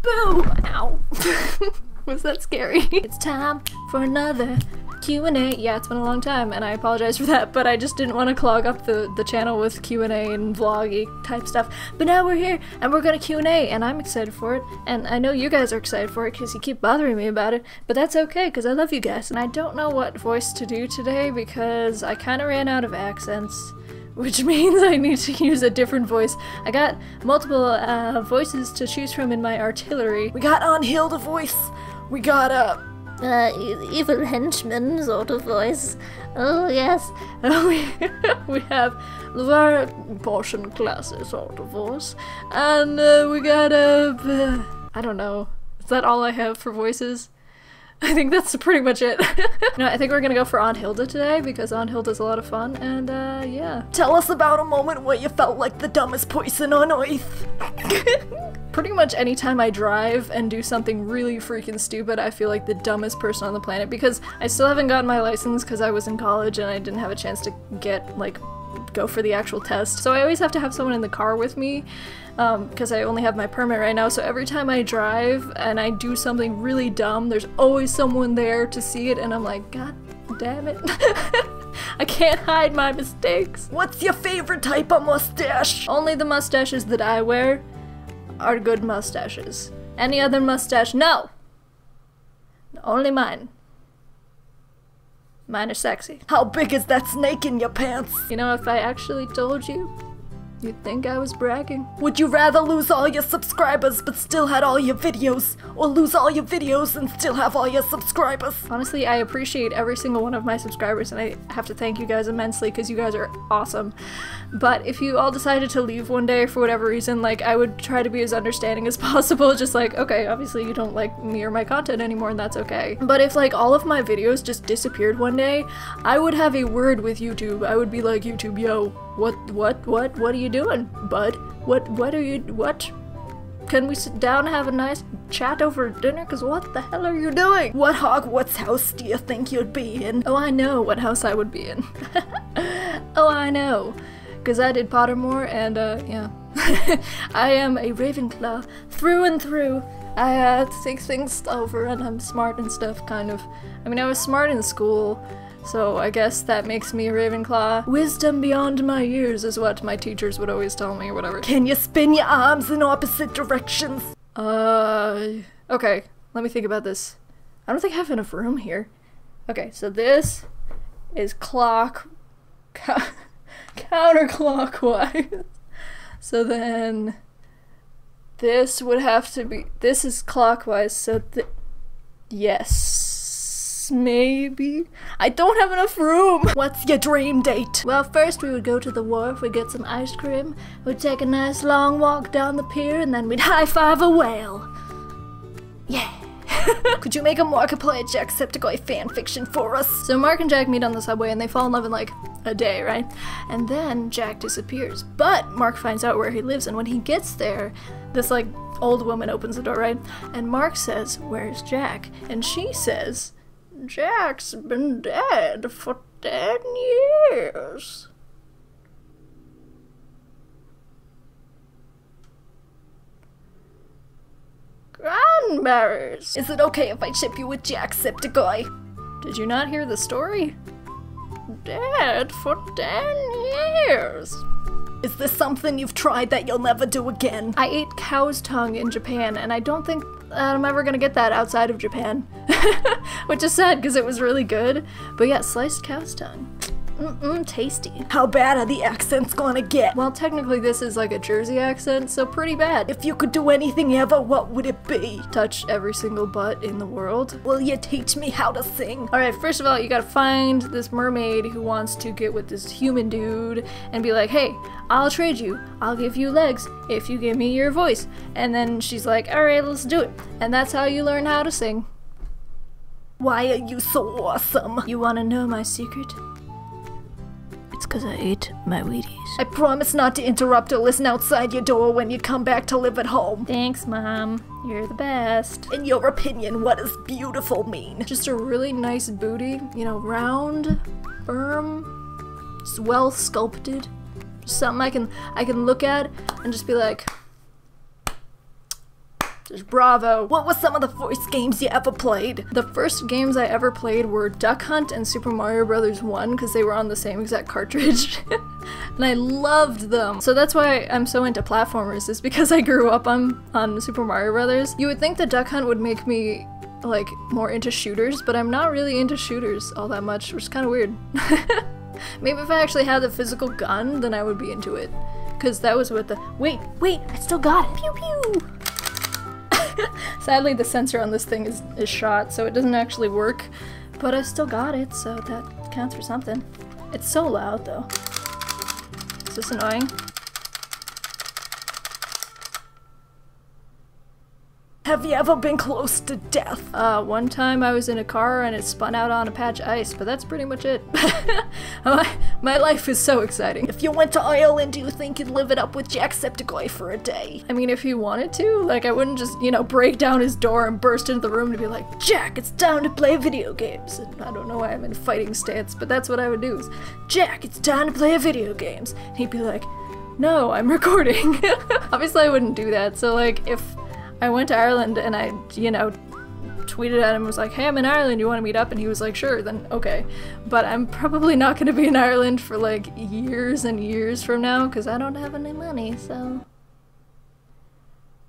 Boo! Ow. Was that scary? It's time for another Q&A. Yeah, it's been a long time, and I apologize for that, but I just didn't want to clog up the channel with Q&A and vloggy type stuff. But now we're here, and we're gonna Q&A, and I'm excited for it, and I know you guys are excited for it because you keep bothering me about it, but that's okay, because I love you guys. And I don't know what voice to do today, because I kind of ran out of accents, which means I need to use a different voice. I got multiple voices to choose from in my artillery. We got Unhilda voice. We got evil henchman sort of voice. Oh yes. We have LeVar portion classes sort of voice. And we got I don't know. Is that all I have for voices? I think that's pretty much it. No, I think we're gonna go for Aunt Hilda today because Aunt Hilda's a lot of fun, and yeah. Tell us about a moment where you felt like the dumbest person on earth. Pretty much anytime I drive and do something really freaking stupid, I feel like the dumbest person on the planet because I still haven't gotten my license because I was in college and I didn't have a chance to get, like, go for the actual test. So I always have to have someone in the car with me because I only have my permit right now, so every time I drive and I do something really dumb, there's always someone there to see it and I'm like, God damn it. I can't hide my mistakes. What's your favorite type of mustache? Only the mustaches that I wear are good mustaches. Any other mustache, no! Only mine. Mine are sexy. How big is that snake in your pants? You know, if I actually told you, you'd think I was bragging. Would you rather lose all your subscribers but still had all your videos, or lose all your videos and still have all your subscribers? Honestly, I appreciate every single one of my subscribers and I have to thank you guys immensely because you guys are awesome. But if you all decided to leave one day for whatever reason, like, I would try to be as understanding as possible, just like, okay, obviously you don't like me or my content anymore and that's okay. But if, like, all of my videos just disappeared one day, I would have a word with YouTube. I would be like, YouTube, yo, what are you doing, bud? What are you, what? Can we sit down and have a nice chat over dinner? Cause what the hell are you doing? What Hogwarts house do you think you'd be in? Oh, I know what house I would be in. Oh, I know. Cause I did Pottermore and, yeah. I am a Ravenclaw through and through. I, think things over and I'm smart and stuff, kind of. I mean, I was smart in school, so I guess that makes me a Ravenclaw. Wisdom beyond my years is what my teachers would always tell me or whatever. Can you spin your arms in opposite directions? Okay, let me think about this. I don't think I have enough room here. Okay, so this is counterclockwise. So then this would have to be, this is clockwise, so yes, maybe? I don't have enough room! What's your dream date? Well, first we would go to the wharf, we'd get some ice cream, we'd take a nice long walk down the pier, and then we'd high-five a whale. Yeah. Could you make a Markiplier Jacksepticeye fanfiction for us? So Mark and Jack meet on the subway and they fall in love in like a day, right? And then Jack disappears. But Mark finds out where he lives, and when he gets there, this like old woman opens the door, right? And Mark says, "Where's Jack?" And she says, "Jack's been dead for 10 years. Cranberries. Is it okay if I chip you with Jacksepticeye?" Did you not hear the story? Dead for 10 years. Is this something you've tried that you'll never do again? I ate cow's tongue in Japan, and I don't think I'm ever gonna get that outside of Japan. Which is sad, because it was really good. But yeah, sliced cow's tongue. Tasty. How bad are the accents gonna get? Well, technically this is like a Jersey accent, so pretty bad. If you could do anything ever, what would it be? Touch every single butt in the world. Will you teach me how to sing? Alright, first of all, you gotta find this mermaid who wants to get with this human dude and be like, "Hey, I'll trade you. I'll give you legs if you give me your voice." And then she's like, "Alright, let's do it." And that's how you learn how to sing. Why are you so awesome? You wanna know my secret? It's cause I ate my Wheaties. I promise not to interrupt or listen outside your door when you come back to live at home. Thanks, Mom. You're the best. In your opinion, what does beautiful mean? Just a really nice booty, you know, round, firm, just well sculpted. Just something I can look at and just be like, Just bravo. What were some of the first games you ever played? The first games I ever played were Duck Hunt and Super Mario Bros. 1 because they were on the same exact cartridge. And I loved them. So that's why I'm so into platformers, is because I grew up on Super Mario Bros. You would think that Duck Hunt would make me like more into shooters, but I'm not really into shooters all that much, which is kind of weird. Maybe if I actually had the physical gun, then I would be into it. Because that was what the- wait, I still got it! Pew pew! Sadly, the sensor on this thing is shot, so it doesn't actually work. But I still got it, so that counts for something. It's so loud, though. Is this annoying? Have you ever been close to death? One time I was in a car and it spun out on a patch of ice, but that's pretty much it. My life is so exciting. If you went to Ireland, do you think you'd live it up with Jacksepticeye for a day? I mean, if he wanted to, like, I wouldn't just, you know, break down his door and burst into the room to be like, Jack, it's time to play video games. And I don't know why I'm in fighting stance, but that's what I would do is, Jack, it's time to play video games. And he'd be like, no, I'm recording. Obviously I wouldn't do that, so like, if I went to Ireland and I, you know, tweeted at him and was like, hey, I'm in Ireland, you want to meet up? And he was like, sure, then okay. But I'm probably not going to be in Ireland for like years and years from now because I don't have any money, so...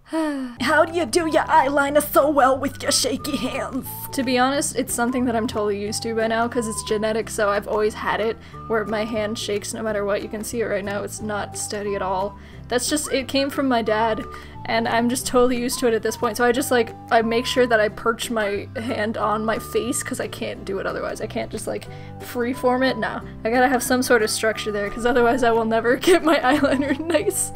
How do you do your eyeliner so well with your shaky hands? To be honest, it's something that I'm totally used to by now because it's genetic, so I've always had it where my hand shakes no matter what. You can see it right now, it's not steady at all. That's just, it came from my dad, and I'm just totally used to it at this point. So I just like, I make sure that I perch my hand on my face because I can't do it otherwise. I can't just like freeform it. No, I gotta have some sort of structure there because otherwise I will never get my eyeliner nice.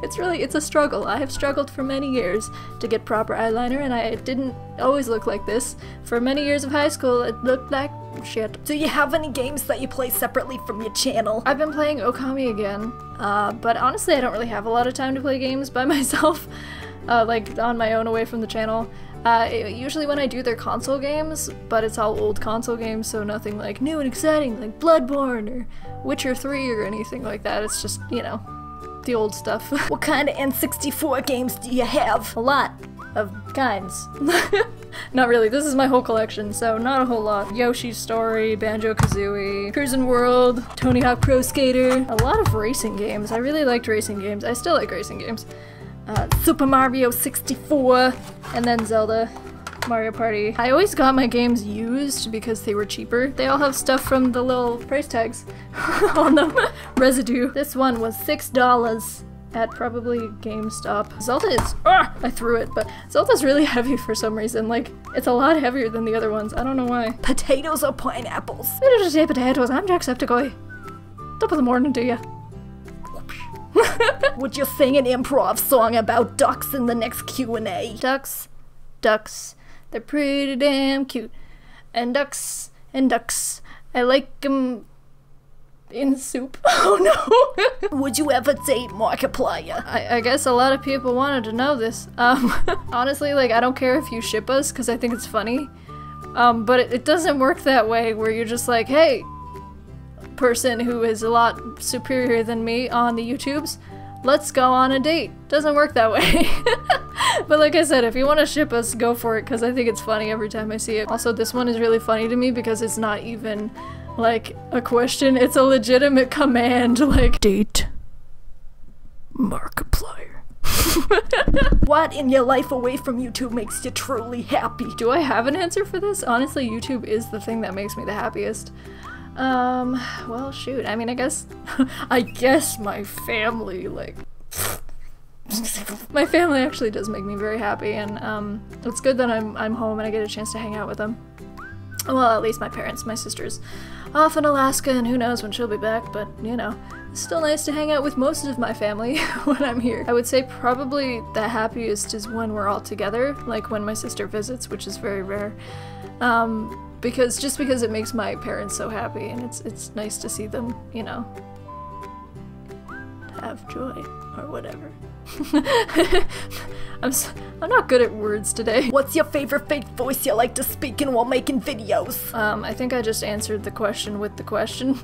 It's a struggle. I have struggled for many years to get proper eyeliner, and it didn't always look like this. For many years of high school, it looked like shit. Do you have any games that you play separately from your channel? I've been playing Okami again, but honestly I don't really have a lot of time to play games by myself, like on my own away from the channel. Usually when I do they're console games, but it's all old console games, so nothing like new and exciting like Bloodborne or Witcher 3 or anything like that. It's just, you know, the old stuff. What kind of N64 games do you have? A lot of kinds. Not really, this is my whole collection, so not a whole lot. Yoshi's Story, Banjo-Kazooie, Cruisin' World, Tony Hawk Pro Skater, a lot of racing games. I really liked racing games. I still like racing games. Super Mario 64, and then Zelda, Mario Party. I always got my games used because they were cheaper. They all have stuff from the little price tags on them. Residue. This one was $6. At probably GameStop. Zelda is- I threw it, but Zelda's really heavy for some reason. Like, it's a lot heavier than the other ones. I don't know why. Potatoes or pineapples? I just say potatoes. I'm Jacksepticeye. Top of the morning to ya. Would you sing an improv song about ducks in the next Q&A? Ducks. They're pretty damn cute. And ducks. I like them in soup. Oh no! Would you ever date Markiplier? I guess a lot of people wanted to know this. Honestly, like, I don't care if you ship us, because I think it's funny. But it doesn't work that way, where you're just like, hey, person who is a lot superior than me on the YouTubes, let's go on a date. Doesn't work that way. But like I said, if you want to ship us, go for it, because I think it's funny every time I see it. Also, this one is really funny to me because it's not even like a question, it's a legitimate command, like, date Markiplier. What in your life away from YouTube makes you truly happy? Do I have an answer for this? Honestly, YouTube is the thing that makes me the happiest. Well, shoot, I mean, I guess my family, like, my family actually does make me very happy, and, it's good that I'm home and I get a chance to hang out with them. Well, at least my parents. My sister's off in Alaska, and who knows when she'll be back, but, you know, it's still nice to hang out with most of my family when I'm here. I would say probably the happiest is when we're all together, like when my sister visits, which is very rare. Because it makes my parents so happy, and it's nice to see them, you know, have joy, or whatever. I'm not good at words today. What's your favorite fake voice you like to speak in while making videos? I think I just answered the question with the question.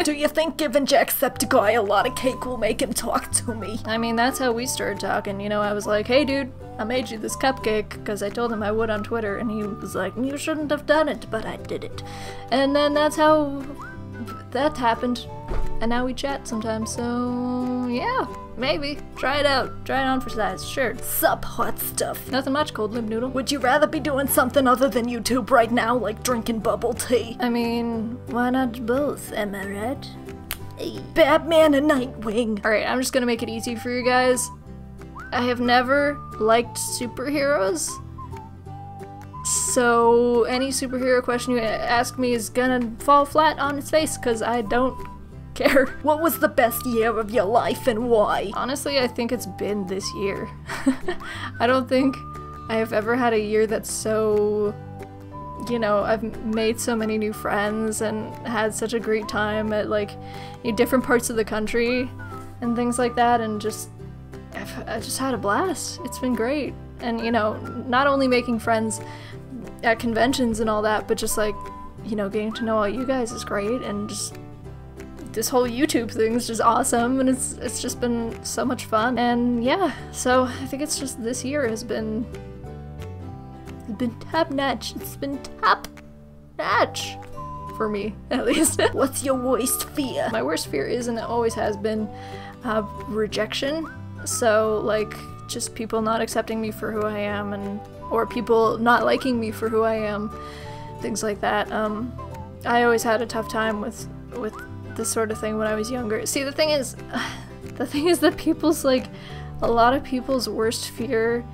Do you think giving Jacksepticeye a lot of cake will make him talk to me? I mean, that's how we started talking, you know, I was like, hey dude, I made you this cupcake, because I told him I would on Twitter, and he was like, you shouldn't have done it, but I did it. And then that's how that happened, and now we chat sometimes, so yeah, maybe. Try it out. Try it on for size, sure. Sup, hot stuff. Nothing much, cold lip noodle. Would you rather be doing something other than YouTube right now, like drinking bubble tea? I mean, why not both, am I right? Hey. Batman and Nightwing. Alright, I'm just gonna make it easy for you guys. I have never liked superheroes, so any superhero question you ask me is gonna fall flat on its face, because I don't care. What was the best year of your life and why? Honestly, I think it's been this year. I don't think I have ever had a year that's so, you know, I've made so many new friends and had such a great time at, like, different parts of the country and things like that, and I just had a blast. It's been great. And, you know, not only making friends at conventions and all that, but just, like, you know, getting to know all you guys is great, and just this whole YouTube thing is just awesome, and it's just been so much fun. And yeah, so I think it's just this year has been top notch. It's been top notch for me, at least. What's your worst fear? My worst fear is, and it always has been, rejection. So, like, just people not accepting me for who I am, or people not liking me for who I am, things like that. I always had a tough time with this sort of thing when I was younger. See, the thing is that people's, like, a lot of people's worst fear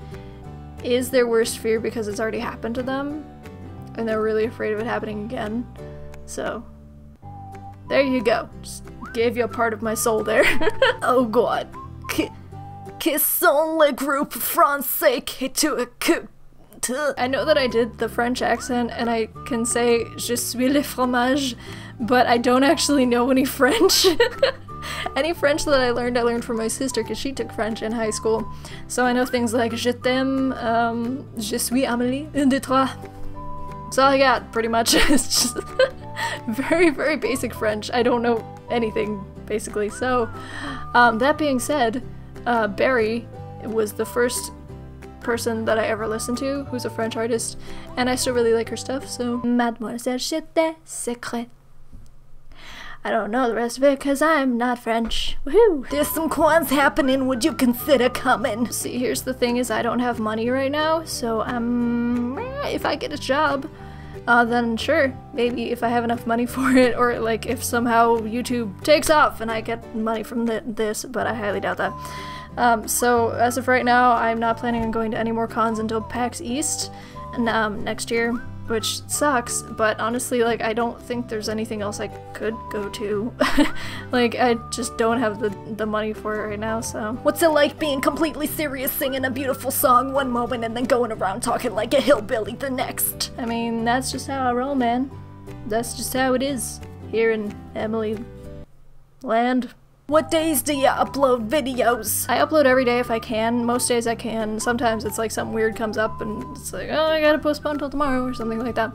is their worst fear because it's already happened to them, and they're really afraid of it happening again. So, there you go. Just gave you a part of my soul there. Oh god. Que sont les groupes français que tu écoutes? I know that I did the French accent and I can say je suis le fromage, but I don't actually know any French. Any French that I learned from my sister because she took French in high school. So I know things like je t'aime, je suis Amélie, un, deux, trois. That's all I got, pretty much. It's just very, very basic French. I don't know anything, basically. So, that being said, Barry was the first person that I ever listened to who's a French artist, and I still really like her stuff, so Mademoiselle J'étais secret. I don't know the rest of it because I'm not French. Woohoo! There's some coins happening, would you consider coming? See, here's the thing is I don't have money right now, so if I get a job, then sure, maybe if I have enough money for it, or like if somehow YouTube takes off and I get money from this, but I highly doubt that. So as of right now, I'm not planning on going to any more cons until PAX East next year, which sucks, but honestly, like, I don't think there's anything else I could go to. Like, I just don't have the money for it right now, so. What's it like being completely serious singing a beautiful song one moment and then going around talking like a hillbilly the next? I mean, that's just how I roll, man. That's just how it is here in Emily land. What days do you upload videos? I upload every day if I can. Most days I can. Sometimes it's like something weird comes up and it's like, oh, I gotta postpone till tomorrow or something like that.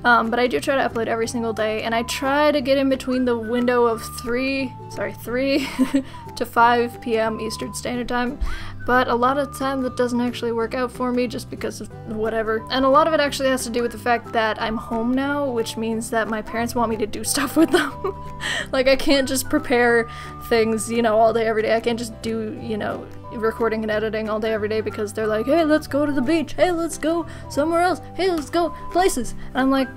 But I do try to upload every single day, and I try to get in between the window of 3 to 5 p.m. Eastern Standard Time. But a lot of the time that doesn't actually work out for me just because of whatever. And a lot of it actually has to do with the fact that I'm home now, which means that my parents want me to do stuff with them. Like, I can't just prepare things, you know, all day every day. I can't just do, you know, recording and editing all day every day because they're like, hey, let's go to the beach, hey, let's go somewhere else, hey, let's go places. And I'm like,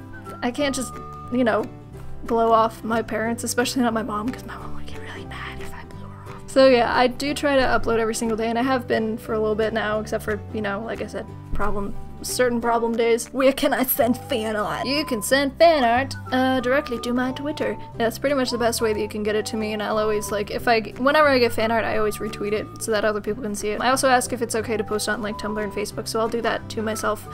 I can't just, you know, blow off my parents, especially not my mom, because my mom would get really mad if I blew her off. So yeah, I do try to upload every single day, and I have been for a little bit now, except for, you know, like I said, certain problem days. Where can I send fan art? You can send fan art directly to my Twitter. That's pretty much the best way that you can get it to me, and I'll always, like, whenever I get fan art, I always retweet it so that other people can see it. I also ask if it's okay to post on, like, Tumblr and Facebook, so I'll do that to myself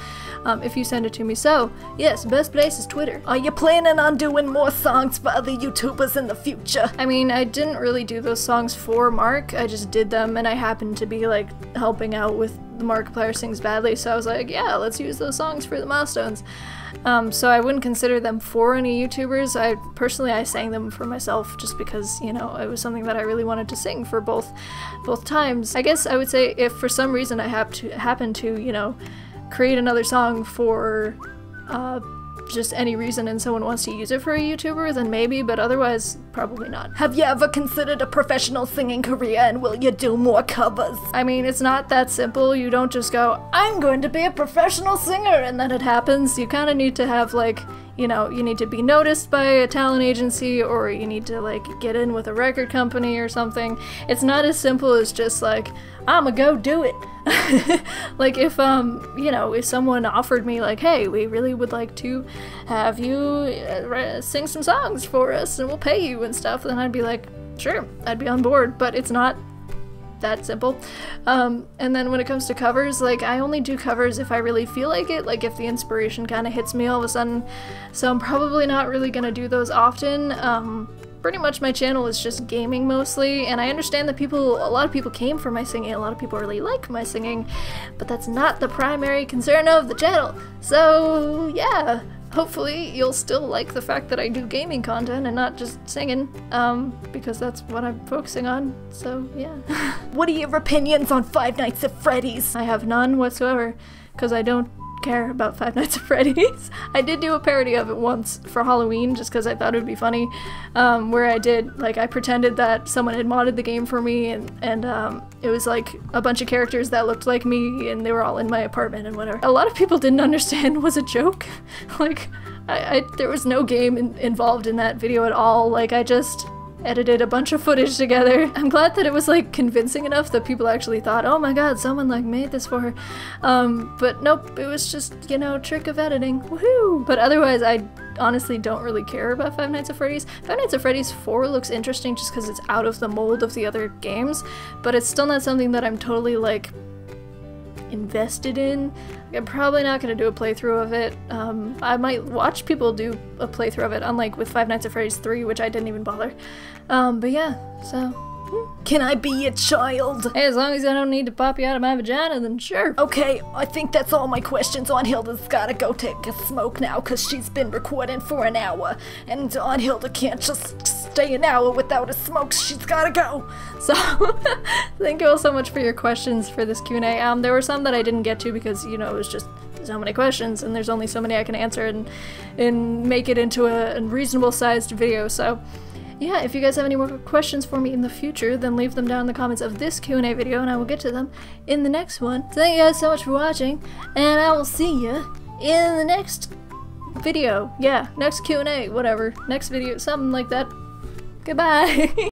if you send it to me. So, yes, best place is Twitter. Are you planning on doing more songs for other YouTubers in the future? I mean, I didn't really do those songs for Mark, I just did them, and I happened to be, like, helping out with the Markiplier sings badly, so I was like, yeah, let's use those songs for the milestones. So I wouldn't consider them for any YouTubers. I sang them for myself just because, you know, it was something that I really wanted to sing for both times. I guess I would say if for some reason I happen to, you know, create another song for just any reason and someone wants to use it for a YouTuber, then maybe, but otherwise, probably not. Have you ever considered a professional singing career, and will you do more covers? I mean, it's not that simple. You don't just go, I'm going to be a professional singer, and then it happens. You kind of need to have, like, you know, you need to be noticed by a talent agency, or you need to, like, get in with a record company or something. It's not as simple as just, like, I'ma go do it. Like, if, you know, if someone offered me, like, hey, we really would like to have you sing some songs for us and we'll pay you and stuff, then I'd be like, sure, I'd be on board, but it's not that simple. And then when it comes to covers, like, I only do covers if I really feel like it, like if the inspiration kind of hits me all of a sudden, so I'm probably not really gonna do those often. Pretty much my channel is just gaming mostly, and I understand that a lot of people came for my singing, a lot of people really like my singing, but that's not the primary concern of the channel. So yeah, hopefully you'll still like the fact that I do gaming content and not just singing, because that's what I'm focusing on, so yeah. What are your opinions on Five Nights at Freddy's? I have none whatsoever, because I don't care about Five Nights at Freddy's. I did do a parody of it once for Halloween just because I thought it would be funny, where I pretended that someone had modded the game for me, and it was like a bunch of characters that looked like me and they were all in my apartment and whatever. A lot of people didn't understand it was a joke. Like, there was no game involved in that video at all. Like, I just edited a bunch of footage together. I'm glad that it was like convincing enough that people actually thought, oh my god, someone like made this for her. But nope, it was just, you know, trick of editing. Woohoo! But otherwise, I honestly don't really care about Five Nights at Freddy's. Five Nights at Freddy's 4 looks interesting just because it's out of the mold of the other games, but it's still not something that I'm totally like invested in. I'm probably not going to do a playthrough of it. I might watch people do a playthrough of it, unlike with Five Nights at Freddy's 3, which I didn't even bother. But yeah, so... Can I be your child? Hey, as long as I don't need to pop you out of my vagina, then sure. Okay, I think that's all my questions. Hilda's gotta go take a smoke now because she's been recording for an hour. And Hilda can't just stay an hour without a smoke. She's gotta go. So, thank you all so much for your questions for this Q&A. There were some that I didn't get to because, you know, it was just so many questions and there's only so many I can answer and make it into a reasonable sized video, so... Yeah, if you guys have any more questions for me in the future, then leave them down in the comments of this Q&A video and I will get to them in the next one. So thank you guys so much for watching, and I will see you in the next video. Yeah, next Q&A, whatever. Next video, something like that. Goodbye!